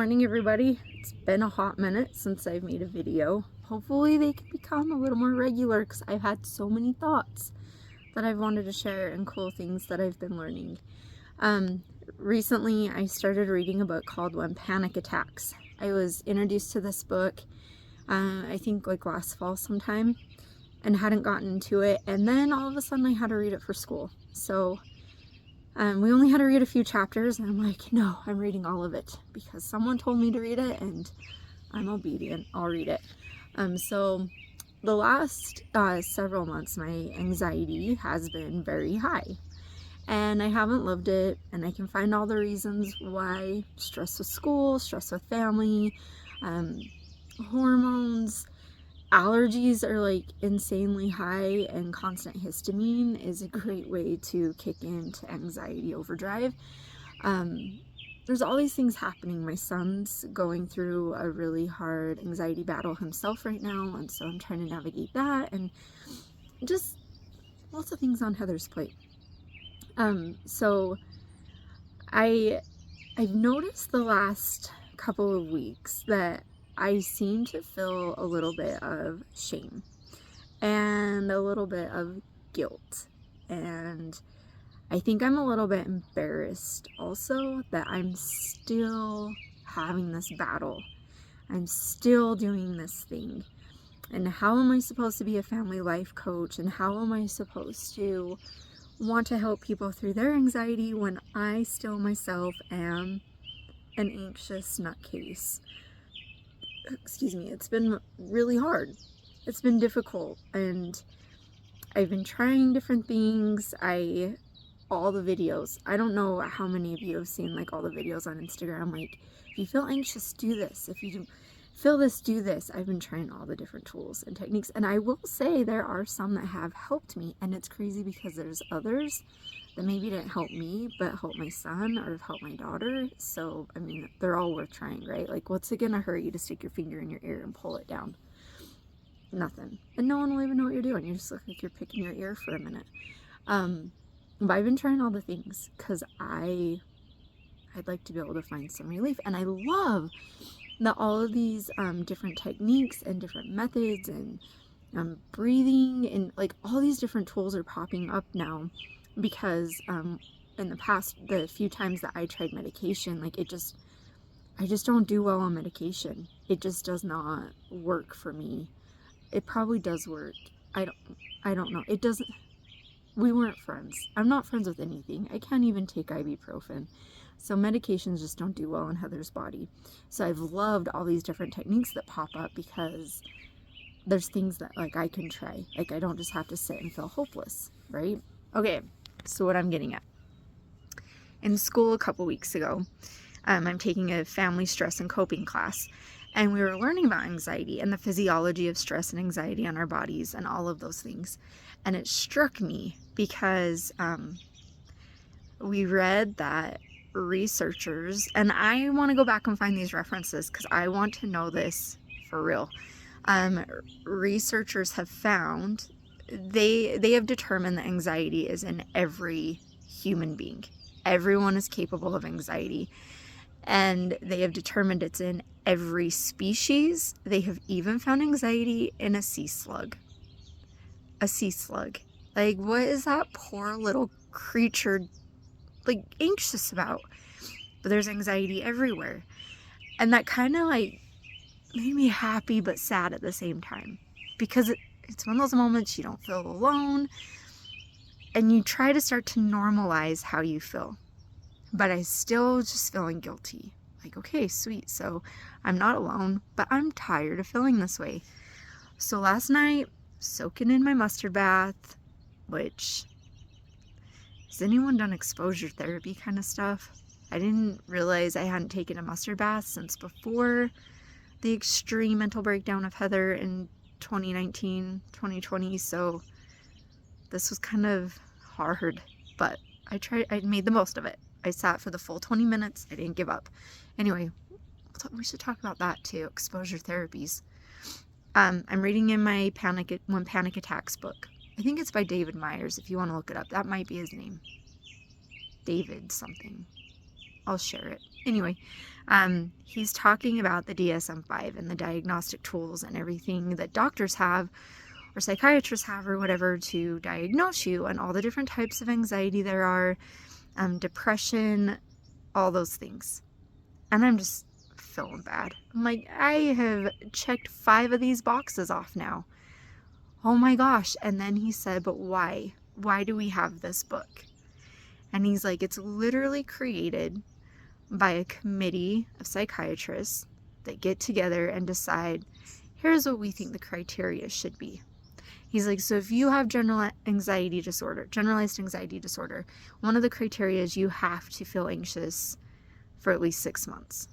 morning, everybody. It's been a hot minute since I've made a video. Hopefully they can become a little more regular because I've had so many thoughts that I've wanted to share and cool things that I've been learning. Recently I started reading a book called When Panic Attacks. I was introduced to this book I think like last fall sometime and hadn't gotten into it, and then all of a sudden I had to read it for school. So we only had to read a few chapters, and I'm like, no, I'm reading all of it because someone told me to read it and I'm obedient. I'll read it. So the last several months, my anxiety has been very high and I haven't loved it, and I can find all the reasons why: stress with school, stress with family, hormones, allergies are like insanely high, and constant histamine is a great way to kick into anxiety overdrive. There's all these things happening. My son's going through a really hard anxiety battle himself right now, and so I'm trying to navigate that, and just lots of things on Heather's plate. So I've noticed the last couple of weeks that I seem to feel a little bit of shame and a little bit of guilt, and I think I'm a little bit embarrassed also that I'm still having this battle. I'm still doing this thing. And how am I supposed to be a family life coach? And how am I supposed to want to help people through their anxiety when I still myself am an anxious nutcase? Excuse me. It's been really hard. It's been difficult. And I've been trying different things. All the videos. I don't know how many of you have seen like all the videos on Instagram. Like, if you feel anxious, do this. If you feel this, do this. I've been trying all the different tools and techniques, and I will say there are some that have helped me, and it's crazy because there's others that maybe didn't help me but helped my son or have helped my daughter. So I mean, they're all worth trying, right? Like, what's it gonna hurt you to stick your finger in your ear and pull it down? Nothing. And no one will even know what you're doing. You just look like you're picking your ear for a minute. But I've been trying all the things because I'd like to be able to find some relief. And I love that all of these different techniques and different methods and breathing and like all these different tools are popping up now, because in the past, the few times that I tried medication, like I just don't do well on medication. It just does not work for me. It probably does work. I don't know. It doesn't. We weren't friends. I'm not friends with anything. I can't even take ibuprofen. So medications just don't do well in Heather's body. So I've loved all these different techniques that pop up because there's things that like I can try. Like, I don't just have to sit and feel hopeless, right? Okay, so what I'm getting at. In school a couple weeks ago, I'm taking a family stress and coping class, and we were learning about anxiety and the physiology of stress and anxiety on our bodies and all of those things. And it struck me because we read that researchers, and I want to go back and find these references because I want to know this for real. Researchers have found, they have determined that anxiety is in every human being. Everyone is capable of anxiety. And they have determined it's in every species. They have even found anxiety in a sea slug. A sea slug. Like, what is that poor little creature like anxious about? But there's anxiety everywhere. And that kind of like made me happy but sad at the same time, because it's one of those moments you don't feel alone, and you try to start to normalize how you feel. But I still just feeling guilty. Like, okay, sweet. So I'm not alone, but I'm tired of feeling this way. So last night, soaking in my mustard bath, which, has anyone done exposure therapy kind of stuff? I didn't realize I hadn't taken a mustard bath since before the extreme mental breakdown of Heather in 2019, 2020. So this was kind of hard, but I made the most of it. I sat for the full 20 minutes. I didn't give up. Anyway, we should talk about that too, exposure therapies. I'm reading in my When Panic Attacks book. I think it's by David Myers, if you want to look it up. That might be his name. David something. I'll share it. Anyway, he's talking about the DSM-5 and the diagnostic tools and everything that doctors have or psychiatrists have or whatever to diagnose you, and all the different types of anxiety there are, depression, all those things. And I'm just feeling bad. I'm like, I have checked 5 of these boxes off now. Oh my gosh. And then he said, but why? Why do we have this book? And he's like, it's literally created by a committee of psychiatrists that get together and decide, here's what we think the criteria should be. He's like, so if you have generalized anxiety disorder, one of the criteria is you have to feel anxious for at least 6 months.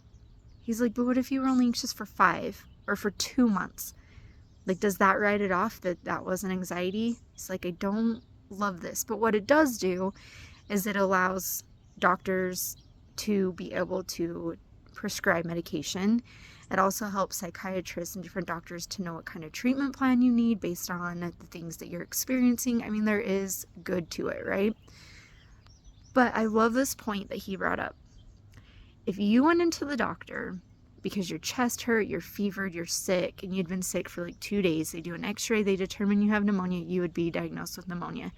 He's like, but what if you were only anxious for 5 or for 2 months? Like, does that write it off that that wasn't anxiety? He's like, I don't love this. But what it does do is it allows doctors to be able to prescribe medication. It also helps psychiatrists and different doctors to know what kind of treatment plan you need based on the things that you're experiencing. I mean, there is good to it, right? But I love this point that he brought up. If you went into the doctor because your chest hurt, you're fevered, you're sick, and you'd been sick for like 2 days, they do an x-ray, they determine you have pneumonia, you would be diagnosed with pneumonia.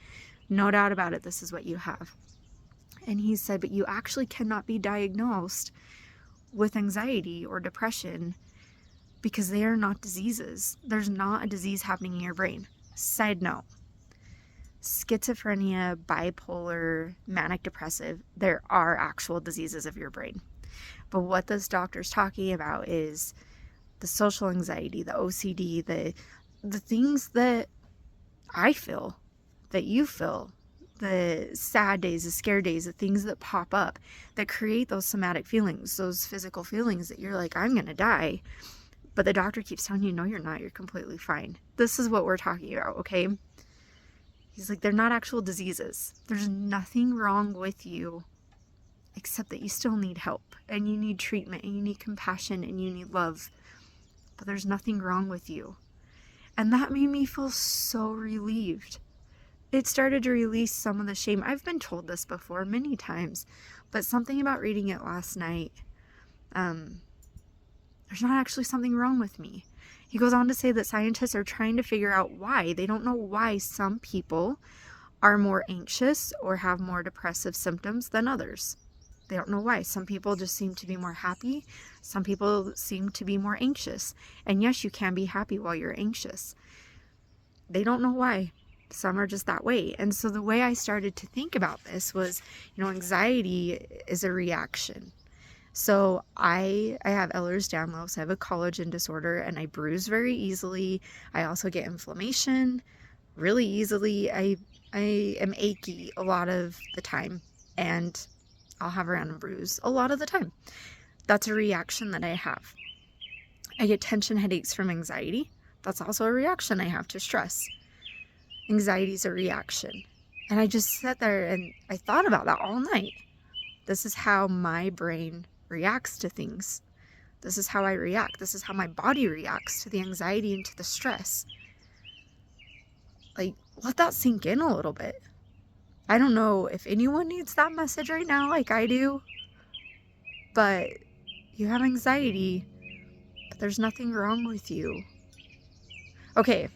No doubt about it, this is what you have. And he said, but you actually cannot be diagnosed with anxiety or depression because they are not diseases. There's not a disease happening in your brain. Side note, schizophrenia, bipolar, manic depressive, there are actual diseases of your brain. But what this doctor's talking about is the social anxiety, the OCD, the things that I feel, that you feel, the sad days, the scared days, the things that pop up that create those somatic feelings, those physical feelings that you're like, I'm gonna die. But the doctor keeps telling you, no, you're not. You're completely fine. This is what we're talking about, okay? He's like, they're not actual diseases. There's nothing wrong with you except that you still need help and you need treatment and you need compassion and you need love. But there's nothing wrong with you. And that made me feel so relieved. It started to release some of the shame. I've been told this before many times, but something about reading it last night, there's not actually something wrong with me. He goes on to say that scientists are trying to figure out why. They don't know why some people are more anxious or have more depressive symptoms than others. They don't know why. Some people just seem to be more happy. Some people seem to be more anxious. And yes, you can be happy while you're anxious. They don't know why. Some are just that way. And so the way I started to think about this was, anxiety is a reaction. So I have Ehlers-Danlos, I have a collagen disorder, and I bruise very easily. I also get inflammation really easily. I am achy a lot of the time, and I'll have a random bruise a lot of the time. That's a reaction that I have. I get tension headaches from anxiety. That's also a reaction I have to stress. Anxiety is a reaction. And I just sat there and I thought about that all night. This is how my brain reacts to things. This is how I react. This is how my body reacts to the anxiety and to the stress. Like, let that sink in a little bit. I don't know if anyone needs that message right now like I do, but you have anxiety, but there's nothing wrong with you. Okay,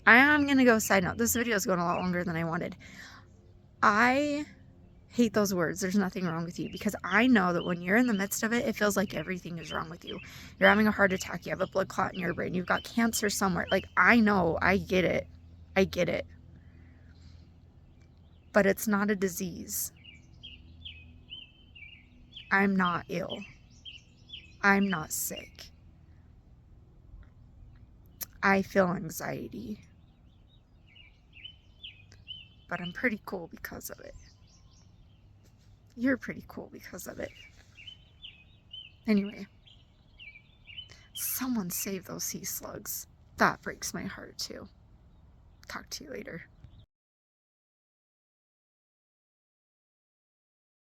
I am going to go side note. This video is going a lot longer than I wanted. I hate those words, there's nothing wrong with you, because I know that when you're in the midst of it, it feels like everything is wrong with you. You're having a heart attack, you have a blood clot in your brain, you've got cancer somewhere. Like, I know, I get it. I get it. But it's not a disease. I'm not ill. I'm not sick. I feel anxiety. But I'm pretty cool because of it. You're pretty cool because of it. Anyway, someone save those sea slugs. That breaks my heart too. Talk to you later.